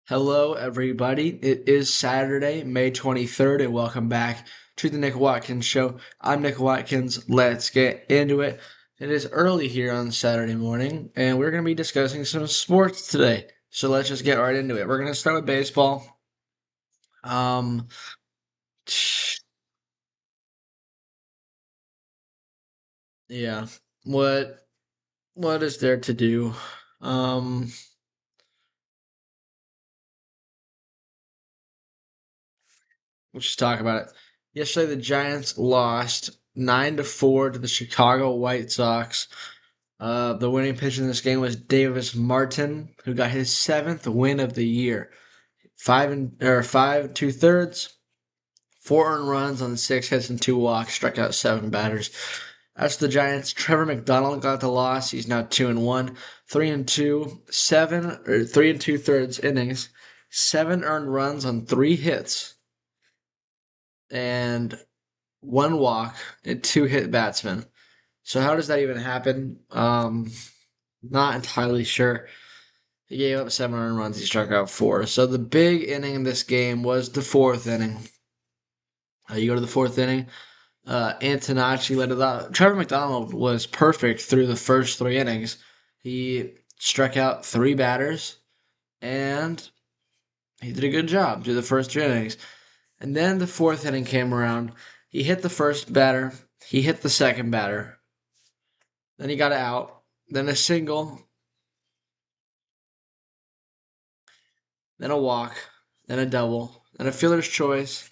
Hello, everybody. It is Saturday, May 23rd, and welcome back to the Nick Watkins Show. I'm Nick Watkins. Let's get into it. It is early here on Saturday morning, and we're going to be discussing some sports today. So let's just get right into it. We're going to start with baseball. Um, yeah. What what is there to do? Um, let's just talk about it. Yesterday, the Giants lost 9-4 to the Chicago White Sox. The winning pitcher in this game was Davis Martin, who got his seventh win of the year. 5 2/3, 4 earned runs on 6 hits and 2 walks, struck out 7 batters. As for the Giants, Trevor McDonald got the loss. He's now 2-1, 3-2, 3 2/3 innings, 7 earned runs on 3 hits, and 1 walk and 2 hit batsmen. So how does that even happen? Not entirely sure. He gave up 7 earned runs. He struck out 4. So the big inning in this game was the fourth inning. You go to the fourth inning. Antonacci led it out. Trevor McDonald was perfect through the first 3 innings. He struck out 3 batters, and he did a good job through the first 3 innings. And then the fourth inning came around. He hit the first batter. He hit the second batter. Then he got out. Then a single. Then a walk. Then a double. Then a fielder's choice.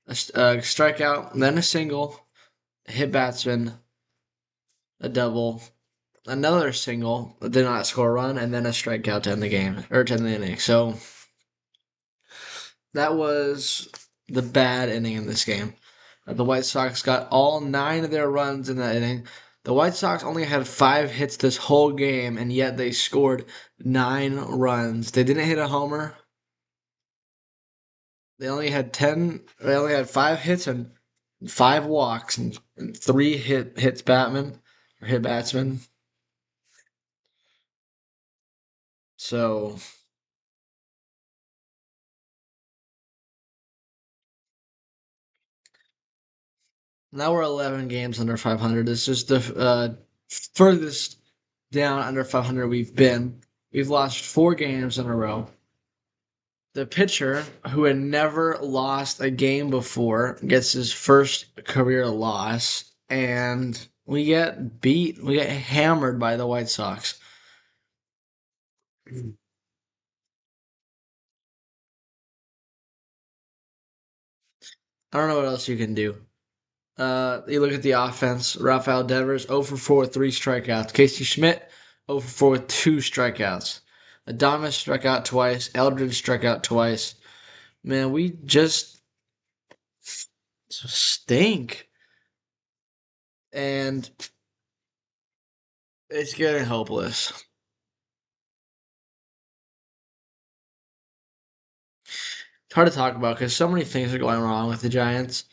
A strikeout. Then a single. A hit batsman. A double. Another single that did not score a run. And then a strikeout to end the game. Or to end the inning. So that was the bad inning in this game. The White Sox got all 9 of their runs in that inning. The White Sox only had 5 hits this whole game, and yet they scored 9 runs. They didn't hit a homer. They only had 5 hits and 5 walks and 3 hits Batman or hit batsmen. So now we're 11 games under 500. This is the furthest down under 500 we've been. We've lost 4 games in a row. The pitcher, who had never lost a game before, gets his first career loss, and we get beat. We get hammered by the White Sox. I don't know what else you can do. You look at the offense. Rafael Devers 0 for 4 with 3 strikeouts. Casey Schmidt 0 for 4 with 2 strikeouts. Adames struck out twice. Eldridge struck out twice. Man, we just stink. And it's getting hopeless. It's hard to talk about because so many things are going wrong with the Giants.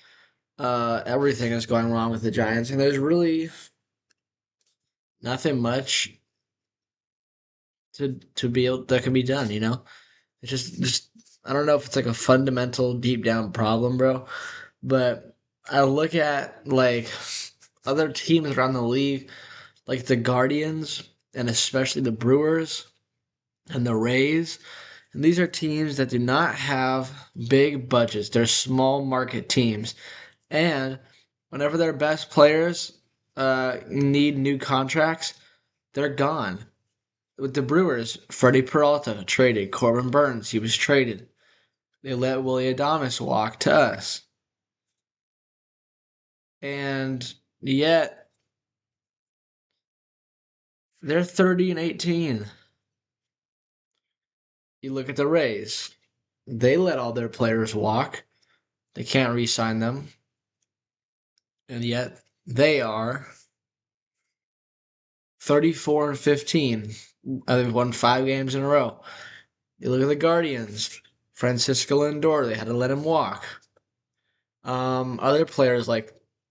Everything is going wrong with the Giants, and there's really nothing much to be able that can be done. It's just I don't know if it's like a fundamental deep down problem, bro. But I look at like other teams around the league, like the Guardians and especially the Brewers and the Rays. And these are teams that do not have big budgets. They're small market teams. And whenever their best players need new contracts, they're gone. With the Brewers, Freddie Peralta traded. Corbin Burns, he was traded. They let Willie Adames walk to us. And yet, they're 30 and 18. You look at the Rays. They let all their players walk. They can't re sign them. And yet, they are 34 and 15. They've won 5 games in a row. You look at the Guardians. Francisco Lindor, they had to let him walk. Other players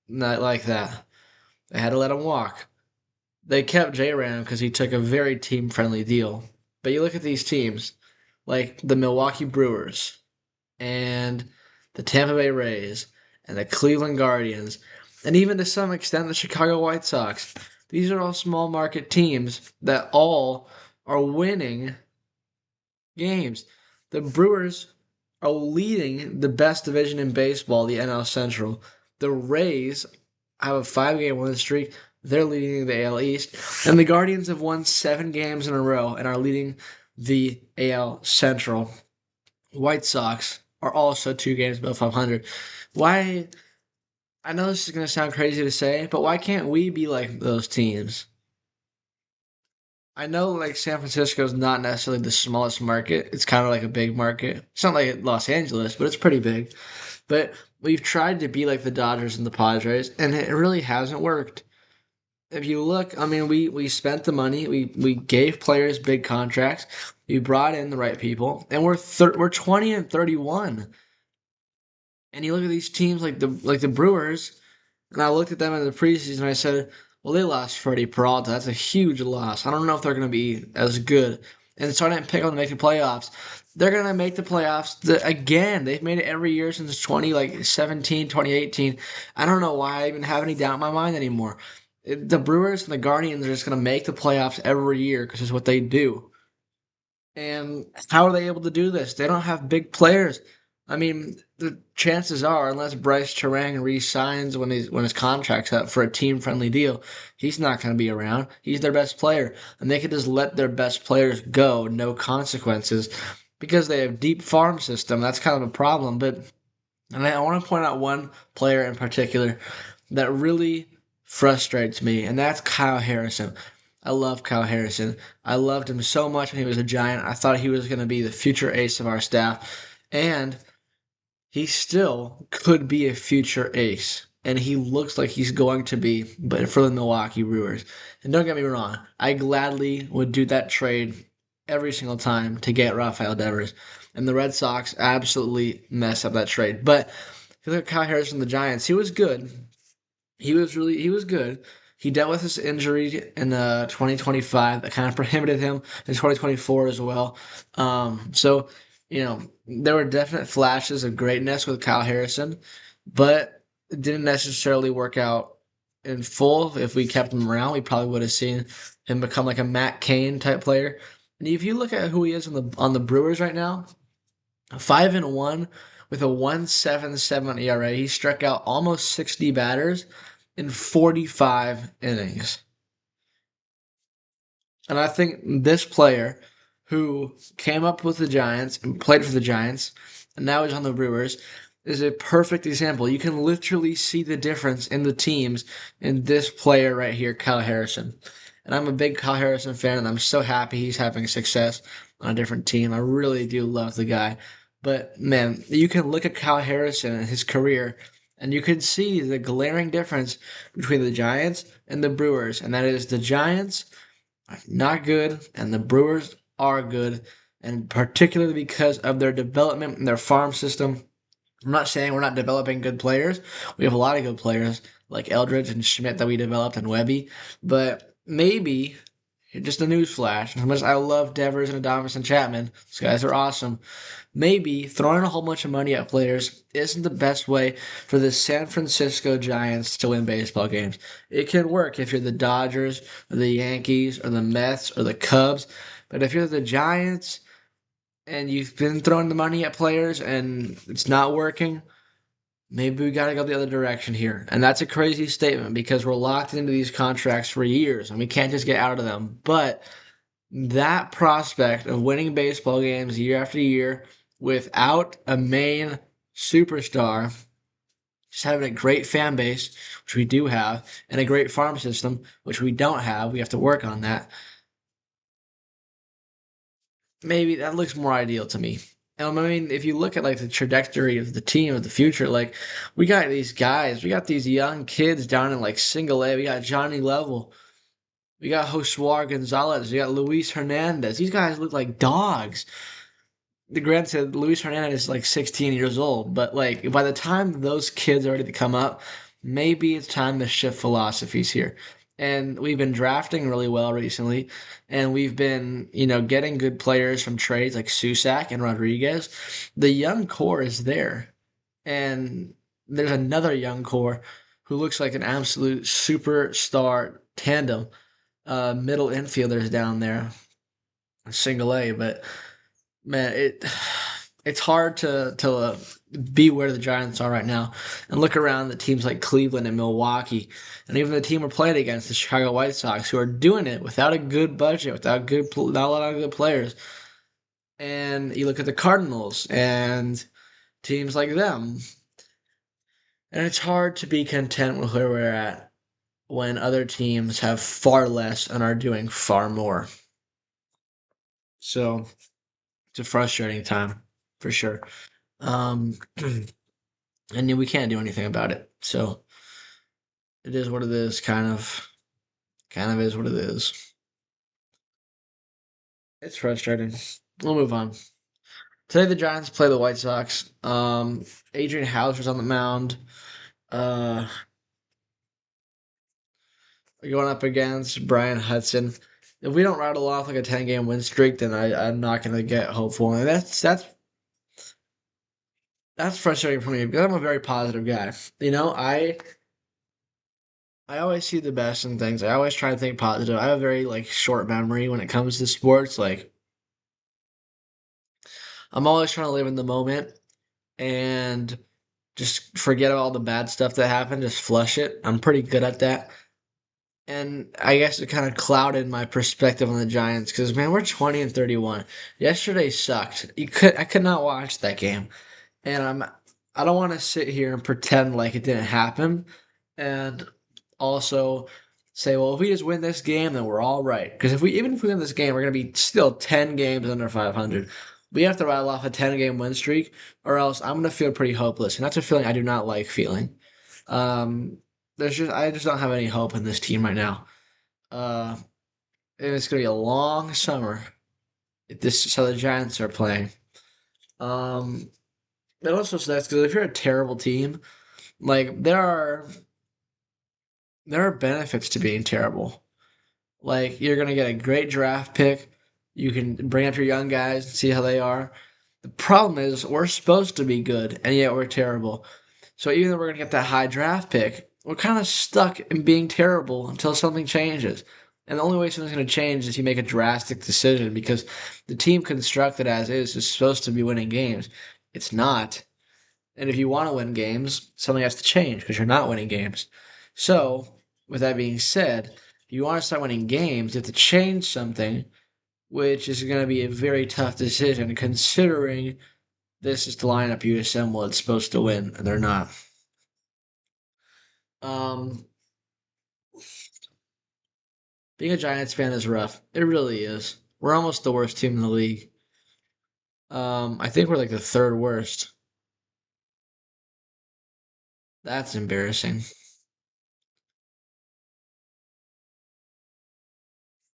not like that, they had to let him walk. They kept J Ram because he took a very team friendly deal. But you look at these teams. like the Milwaukee Brewers and the Tampa Bay Rays and the Cleveland Guardians, and even to some extent the Chicago White Sox. These are all small market teams that all are winning games. The Brewers are leading the best division in baseball, the NL Central. The Rays have a 5 game winning streak. They're leading the AL East. And the Guardians have won 7 games in a row and are leading the AL Central. White Sox are also 2 games above 500. Why? I know this is going to sound crazy to say, but why can't we be like those teams? I know like San Francisco is not necessarily the smallest market. It's kind of like a big market. It's not like Los Angeles, but it's pretty big. But we've tried to be like the Dodgers and the Padres, and it really hasn't worked. If you look, I mean, we spent the money, we gave players big contracts, we brought in the right people, and we're 20-31. And you look at these teams like the Brewers, and I looked at them in the preseason and I said, well, they lost Freddie Peralta. That's a huge loss. I don't know if they're going to be as good. And so I didn't pick them to make the playoffs. They're going to make the playoffs again. They've made it every year since 2017, 2018. I don't know why I even have any doubt in my mind anymore. The Brewers and the Guardians are just going to make the playoffs every year because it's what they do. And how are they able to do this? They don't have big players. I mean, the chances are, unless Bryce Terang re-signs when his contract's up for a team-friendly deal, he's not going to be around. He's their best player, and they could just let their best players go, no consequences, because they have deep farm system. That's kind of a problem. But and I want to point out one player in particular that really frustrates me, and that's Kyle Harrison. I love Kyle Harrison. I loved him so much when he was a Giant. I thought he was going to be the future ace of our staff. And he still could be a future ace. And he looks like he's going to be, but for the Milwaukee Brewers. And don't get me wrong, I gladly would do that trade every single time to get Rafael Devers. And the Red Sox absolutely messed up that trade. But if you look at Kyle Harrison, the Giants, he was good. He was good. He dealt with his injury in 2025 that kind of prohibited him in 2024 as well. So there were definite flashes of greatness with Kyle Harrison, but it didn't necessarily work out in full. If we kept him around, we probably would have seen him become like a Matt Cain type player. And if you look at who he is on the Brewers right now, 5-1 with a 1.77 ERA. He struck out almost 60 batters in 45 innings. And I think this player who came up with the Giants and played for the Giants and now he's on the Brewers is a perfect example. You can literally see the difference in the teams in this player right here, Kyle Harrison. And I'm a big Kyle Harrison fan, and I'm so happy he's having success on a different team. I really do love the guy. But man, you can look at Kyle Harrison and his career, and you can see the glaring difference between the Giants and the Brewers. And that is the Giants are not good, and the Brewers are good, and particularly because of their development and their farm system. I'm not saying we're not developing good players. We have a lot of good players like Eldridge and Schmidt that we developed and Webby, but maybe just a news flash. As much as I love Devers and Adonis and Chapman, these guys are awesome. Maybe throwing a whole bunch of money at players isn't the best way for the San Francisco Giants to win baseball games. It can work if you're the Dodgers or the Yankees or the Mets or the Cubs, but if you're the Giants and you've been throwing the money at players and it's not working, maybe we got to go the other direction here. And that's a crazy statement because we're locked into these contracts for years and we can't just get out of them. But that prospect of winning baseball games year after year without a main superstar, just having a great fan base, which we do have, and a great farm system, which we don't have, we have to work on that. Maybe that looks more ideal to me. I mean, if you look at like the trajectory of the team of the future, like we got these guys, we got these young kids down in like single A. We got Johnny Level, we got Josuar Gonzalez, we got Luis Hernandez. These guys look like dogs. The granted, Luis Hernandez is like 16 years old, but like by the time those kids are ready to come up, maybe it's time to shift philosophies here. And we've been drafting really well recently, and we've been, getting good players from trades like Susak and Rodriguez. The young core is there, and there's another young core who looks like an absolute superstar tandem, middle infielders down there, single A. But man, it's hard to be where the Giants are right now and look around the teams like Cleveland and Milwaukee, and even the team we're playing against, the Chicago White Sox, who are doing it without a good budget, without not a lot of good players. And you look at the Cardinals and teams like them, and it's hard to be content with where we're at when other teams have far less and are doing far more. So it's a frustrating time for sure. Um, and we can't do anything about it. So it is what it is. Kind of is what it is. It's frustrating. We'll move on. Today the Giants play the White Sox. Adrian Houser's on the mound. Uh, going up against Brian Hudson. If we don't rattle off like a 10-game win streak, then I'm not gonna get hopeful. And that's frustrating for me because I'm a very positive guy. I always see the best in things. I always try to think positive. I have a very like short memory when it comes to sports. Like I'm always trying to live in the moment and just forget about all the bad stuff that happened, just flush it. I'm pretty good at that. And I guess it kind of clouded my perspective on the Giants because man, we're 20 and 31. Yesterday sucked. I could not watch that game. And I don't want to sit here and pretend like it didn't happen and also say, well, if we just win this game, then we're all right. Because if we win this game, we're gonna be still 10 games under 500. We have to rattle off a 10-game win streak, or else I'm gonna feel pretty hopeless, and that's a feeling I do not like feeling. Um, I just don't have any hope in this team right now. Uh, and it's gonna be a long summer if this is how the Giants are playing. Um, it also sucks because if you're a terrible team, like there are benefits to being terrible. Like you're gonna get a great draft pick. You can bring up your young guys and see how they are. The problem is we're supposed to be good and yet we're terrible. So even though we're gonna get that high draft pick, we're kind of stuck in being terrible until something changes. And the only way something's gonna change is you make a drastic decision because the team constructed as is supposed to be winning games. It's not. And if you want to win games, something has to change because you're not winning games. So, with that being said, if you want to start winning games, you have to change something, which is going to be a very tough decision considering this is the lineup you assemble it's supposed to win, and they're not. Um, being a Giants fan is rough. It really is. We're almost the worst team in the league. I think we're like the third worst. That's embarrassing.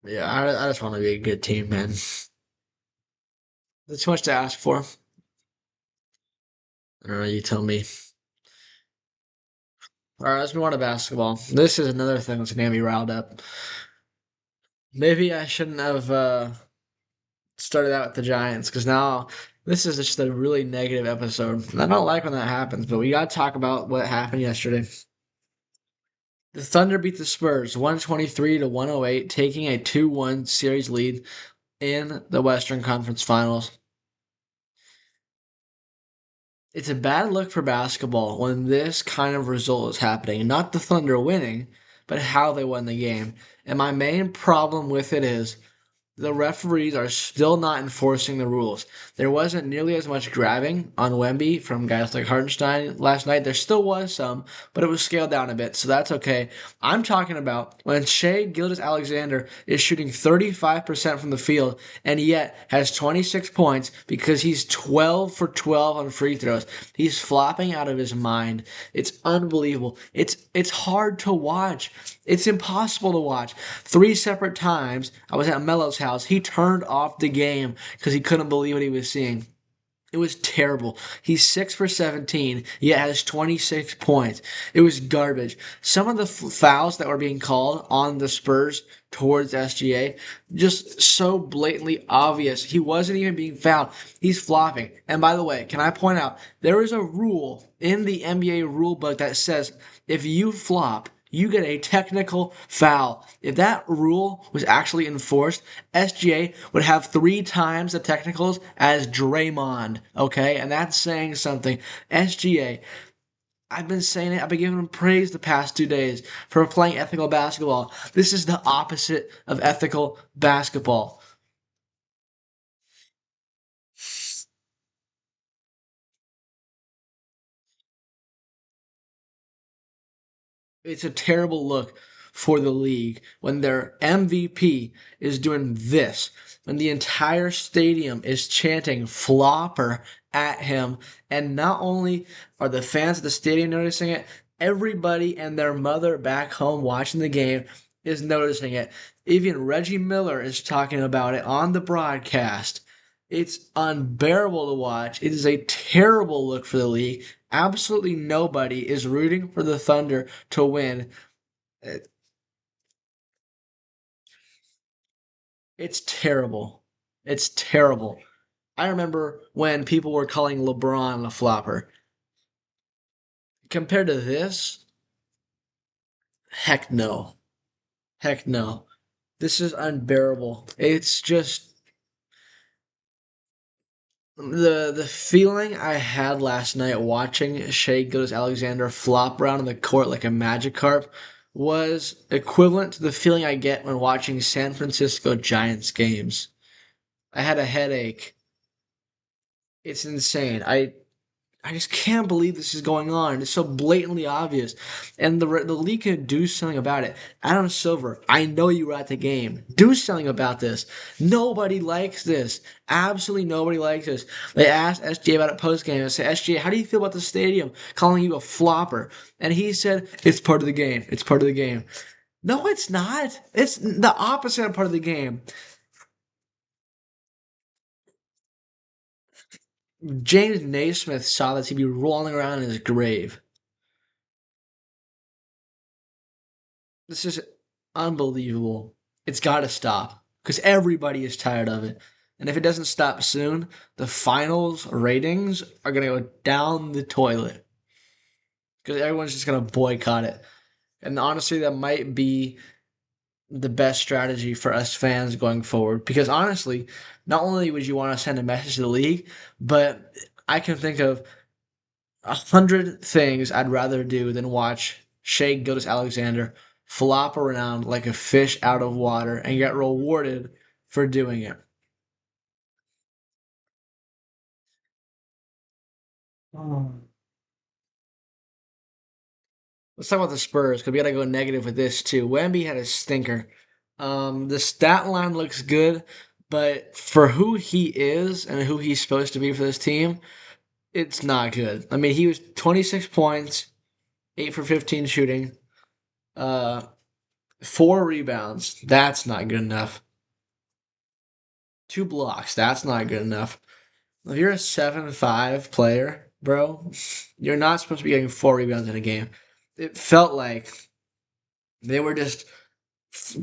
Yeah, I just want to be a good team, man. That's too much to ask for. I don't know, you tell me. All right, let's move on to basketball. This is another thing that's gonna be riled up. Maybe I shouldn't have started out with the Giants because now this is just a really negative episode. And I don't like when that happens, but we gotta talk about what happened yesterday. The Thunder beat the Spurs 123 to 108, taking a 2-1 series lead in the Western Conference Finals. It's a bad look for basketball when this kind of result is happening. Not the Thunder winning, but how they won the game. And my main problem with it is the referees are still not enforcing the rules. There wasn't nearly as much grabbing on Wemby from guys like Hartenstein last night. There still was some, but it was scaled down a bit, so that's okay. I'm talking about when Shea Gilgeous-Alexander is shooting 35% from the field and yet has 26 points because he's 12 for 12 on free throws. He's flopping out of his mind. It's unbelievable. It's hard to watch. It's impossible to watch. 3 separate times I was at Melo's house. He turned off the game because he couldn't believe what he was seeing. It was terrible. He's 6 for 17, yet has 26 points. It was garbage. Some of the fouls that were being called on the Spurs towards SGA, just so blatantly obvious. He wasn't even being fouled. He's flopping. And by the way, can I point out, there is a rule in the NBA rule book that says if you flop, you get a technical foul. If that rule was actually enforced, SGA would have 3 times the technicals as Draymond, okay? And that's saying something. SGA, I've been saying it, I've been giving him praise the past 2 days for playing ethical basketball. This is the opposite of ethical basketball. It's a terrible look for the league when their MVP is doing this, when the entire stadium is chanting flopper at him. And not only are the fans at the stadium noticing it, everybody and their mother back home watching the game is noticing it. Even Reggie Miller is talking about it on the broadcast. It's unbearable to watch. It is a terrible look for the league. Absolutely nobody is rooting for the Thunder to win. It's terrible. It's terrible. I remember when people were calling LeBron a flopper. Compared to this, heck no. Heck no. This is unbearable. It's just the feeling I had last night watching Shea Gilgeous-Alexander flop around in the court like a Magikarp was equivalent to the feeling I get when watching San Francisco Giants games. I had a headache. It's insane. I just can't believe this is going on. It's so blatantly obvious, and the league can do something about it. Adam Silver, I know you were at the game. Do something about this. Nobody likes this. Absolutely nobody likes this. They asked SGA about it post game. I said, SGA, how do you feel about the stadium calling you a flopper? And he said, it's part of the game. It's part of the game. No, it's not. It's the opposite of part of the game. James Naismith saw this. He'd be rolling around in his grave. This is unbelievable. It's got to stop because everybody is tired of it. And if it doesn't stop soon, the finals ratings are going to go down the toilet because everyone's just going to boycott it. And honestly, that might be the best strategy for us fans going forward because honestly, not only would you want to send a message to the league, but I can think of 100 things I'd rather do than watch Shea Gilgeous-Alexander flop around like a fish out of water and get rewarded for doing it. Oh. Let's talk about the Spurs because we got to go negative with this too. Wemby had a stinker. The stat line looks good, but for who he is and who he's supposed to be for this team, it's not good. I mean, he was 26 points, 8 for 15 shooting, uh, 4 rebounds. That's not good enough. 2 blocks. That's not good enough. If you're a 7'5" player, bro, you're not supposed to be getting 4 rebounds in a game. It felt like they were just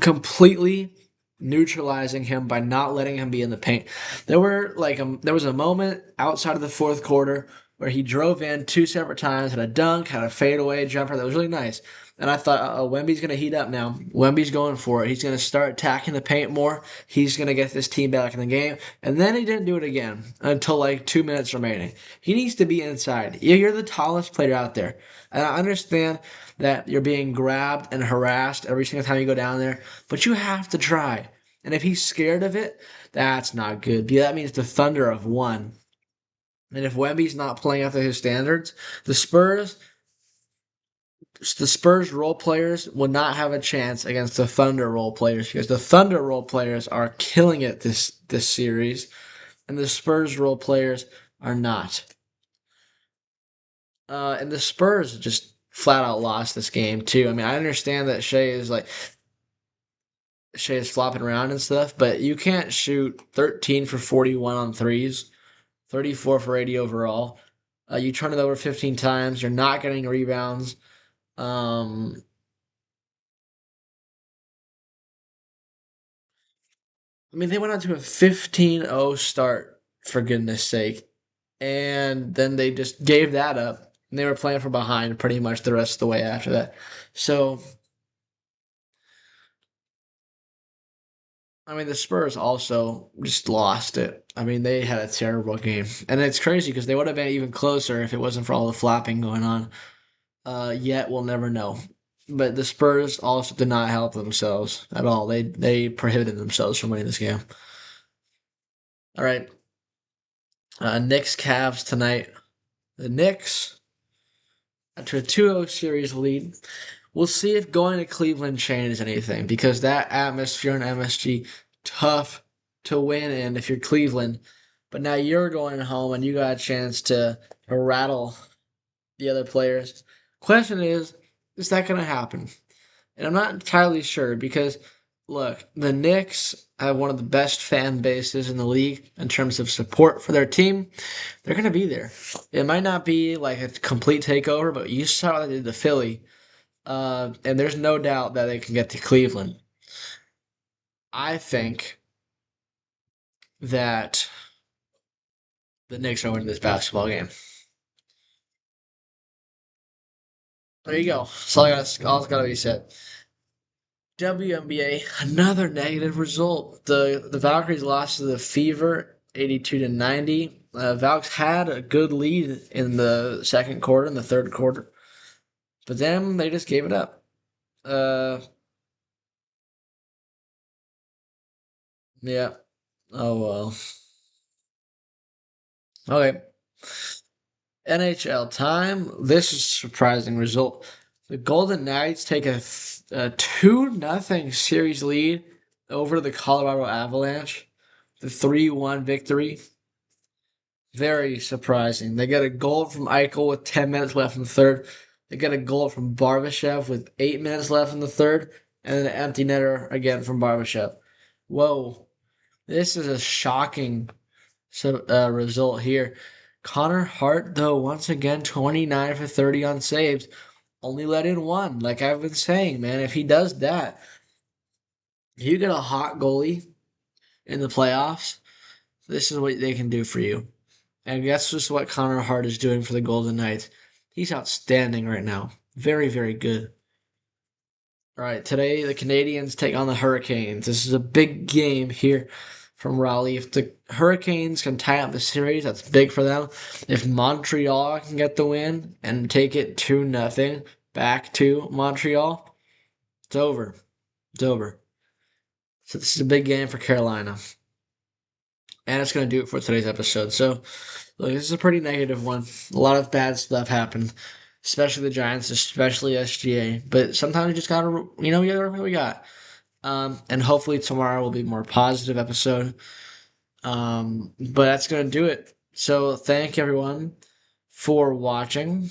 completely neutralizing him by not letting him be in the paint. There was a moment outside of the fourth quarter where he drove in 2 separate times, had a dunk, had a fadeaway jumper that was really nice. And I thought, oh, Wemby's going to heat up now. Wemby's going for it. He's going to start attacking the paint more. He's going to get this team back in the game. And then he didn't do it again until like 2 minutes remaining. He needs to be inside. You're the tallest player out there. And I understand that you're being grabbed and harassed every single time you go down there, but you have to try. And if he's scared of it, that's not good. That means the Thunder have won. And if Wemby's not playing up to his standards, the Spurs the Spurs role players will not have a chance against the Thunder role players because the Thunder role players are killing it this series, and the Spurs role players are not. And the Spurs just flat out lost this game too. I mean, I understand that Shea is flopping around and stuff, but you can't shoot 13 for 41 on threes. 34 for 80 overall. You turn it over 15 times. You're not getting rebounds. Um, I mean, they went on to a 15-0 start, for goodness sake. And then they just gave that up. And they were playing from behind pretty much the rest of the way after that. So, I mean, the Spurs also just lost it. I mean, they had a terrible game. And it's crazy because they would have been even closer if it wasn't for all the flapping going on. Yet we'll never know. But the Spurs also did not help themselves at all. They prohibited themselves from winning this game. All right, Knicks Cavs tonight. The Knicks after a 2-0 series lead. We'll see if going to Cleveland changes anything because that atmosphere in MSG tough to win in if you're Cleveland. But now you're going home and you got a chance to rattle the other players. Question is that going to happen? And I'm not entirely sure because, look, the Knicks have one of the best fan bases in the league in terms of support for their team. They're going to be there. It might not be like a complete takeover, but you saw what they did to Philly. And there's no doubt that they can get to Cleveland. I think that the Knicks are winning this basketball game. There you go. That's all got to be said. WNBA, another negative result. The Valkyries lost to the Fever 82-90. Valks had a good lead in the second quarter, in the third quarter, but then they just gave it up. Uh, yeah. Oh well. Okay. NHL time. This is a surprising result. The Golden Knights take a 2-0 series lead over the Colorado Avalanche. The 3-1 victory. Very surprising. They get a goal from Eichel with 10 minutes left in the third. They get a goal from Barbashev with 8 minutes left in the third. And then an empty netter again from Barbashev. Whoa. This is a shocking result here. Connor Hart, though, once again, 29 for 30 on saves. Only let in one. Like I've been saying, man, if he does that, if you get a hot goalie in the playoffs, this is what they can do for you. And that's just what Connor Hart is doing for the Golden Knights. He's outstanding right now. Very, very good. All right, today the Canadians take on the Hurricanes. This is a big game here from Raleigh. If the Hurricanes can tie up the series, that's big for them. If Montreal can get the win and take it 2-0 back to Montreal, it's over. It's over. So this is a big game for Carolina. And it's going to do it for today's episode. So, look, this is a pretty negative one. A lot of bad stuff happened, especially the Giants, especially SGA. But sometimes you just got to, we got to work with what we got. And hopefully tomorrow will be a more positive episode. But that's going to do it. So, thank everyone for watching.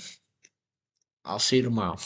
I'll see you tomorrow.